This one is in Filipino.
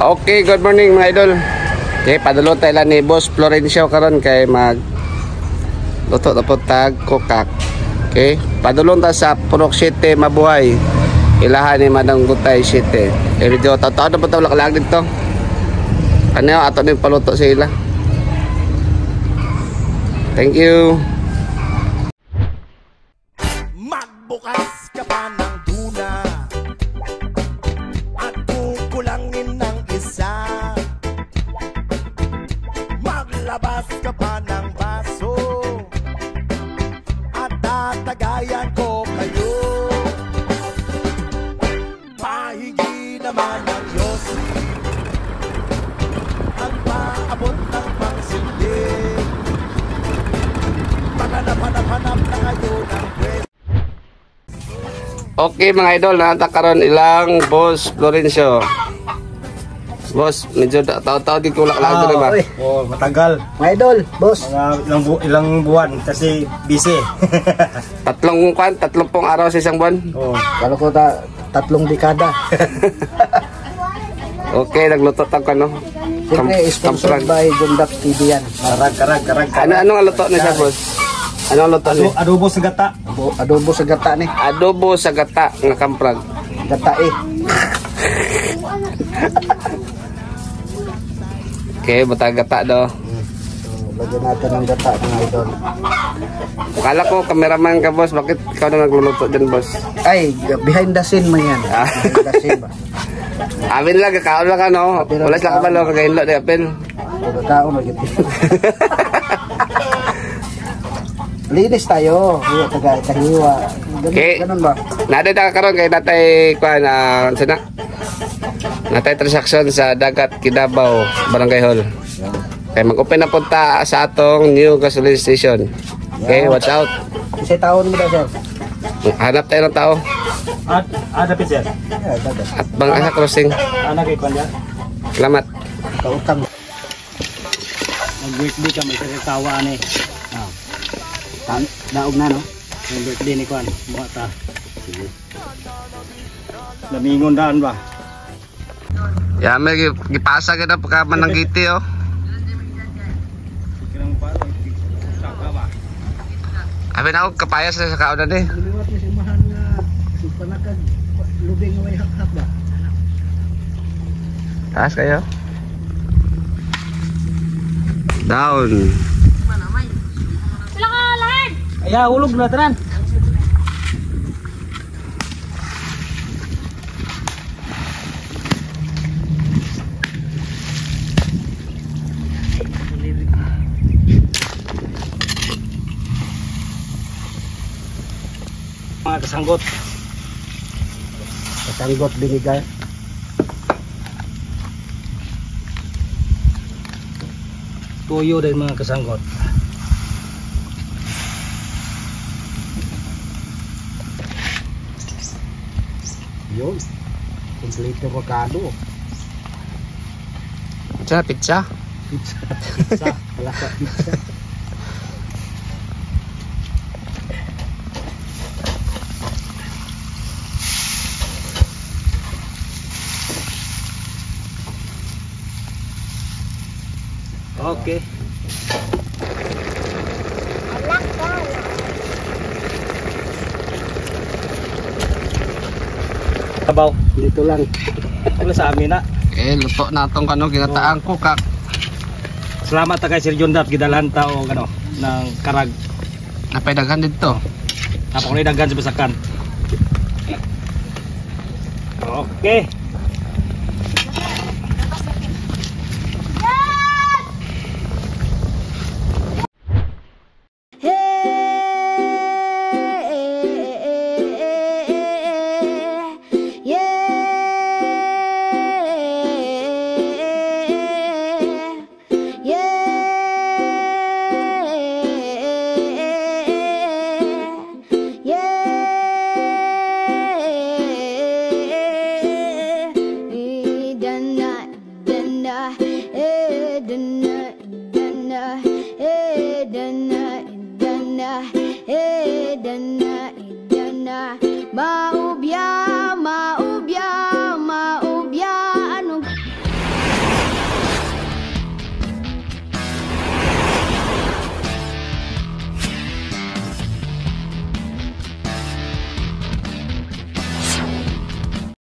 Okay, good morning mga idol. Okay, padulot tayo lang ni Boss Florencio karon kay mag luto na po tag kokak. Okay, padulong ta sa Purok City Mabuhay. Ilahan ni Manang Gutay City. Okay, video tao-tao na po tawag lang dito. Ano ato din paluto sa ila. Thank you. Magbukas ka pa ng tuna at kukulangin ng isa. Maglabas ka pa ng baso at tatagayan ko kayo. Pahigi naman ng yosi ang paabot ng pangsindi. Hanap na kayo ng pwede. Okay mga idol, natakaroon ilang Boss Florencio. Boss, medyo tao-tao di kulak lang ito naman. Oh, matagal. Mga idol, boss. Mga ilang buwan kasi busy. Tatlong araw sa isang buwan. Oh. Kala ko 3 dekada. Okay, nagluto tag ano. Siyempre, sponsored by Jundap TV yan. Karag. Ano ang luto niya, boss? Ano ang luto niya? Adobo sa gata. Adobo sa gata ni. Adobo sa gata nga kamprag. Gata eh. Okay, butang gata do. Lagyan natin ng gata mga idol. Kala ko cameraman ka, boss. Bakit ikaw na nagluluto dyan, boss? Ay, behind the scene man yan. Behind the scene ba? Amin lang, kakaon lang ka, no? Wala sila kabalo, kagainlo, di apel. Kakaon lagi. Linis tayo. Taga-hiwa. Okay. Ganun ba? Naday na karon kay natay kuan sana. Natay transaction sa Dagat Kidabaw, Barangay Hall. Kay mag-open na punta sa atong new gasoline station. Okay, watch out. Isa taon mo daw, sir. Hanap tayo ng tao. Ada pizza. At bang asa crossing. Ana kay kanya. Salamat. Kautang. Mag-birthday ka may tawa ani. Daog na, no? Yung birthday ni Kwan, buha ta. Sige. Lamingon daan ba? Ya, may gipasa ka na pagka mananggiti, oh. Abi na ako kapayas sa kaunan eh. Liwat ni simahan nga panakag lubing nga may hak-hak ba? Taas kayo. Down. Aya, ulog na tanan. Mga kasanggot. Kasanggot binigay. Tuyo din mga kasanggot. Yun. Kompleto avocado. Pizza. Pizza. Wala ka pizza. Okay. Tabaw. Dito lang. Wala sa amin na. Okay, luto na itong ginataang kokak. Salamat ta kay Sir Jundap gidalhan ta og ng karag. Napaidagan dito. Napako ni daghan sa basakan. Okay. Idana, maubya.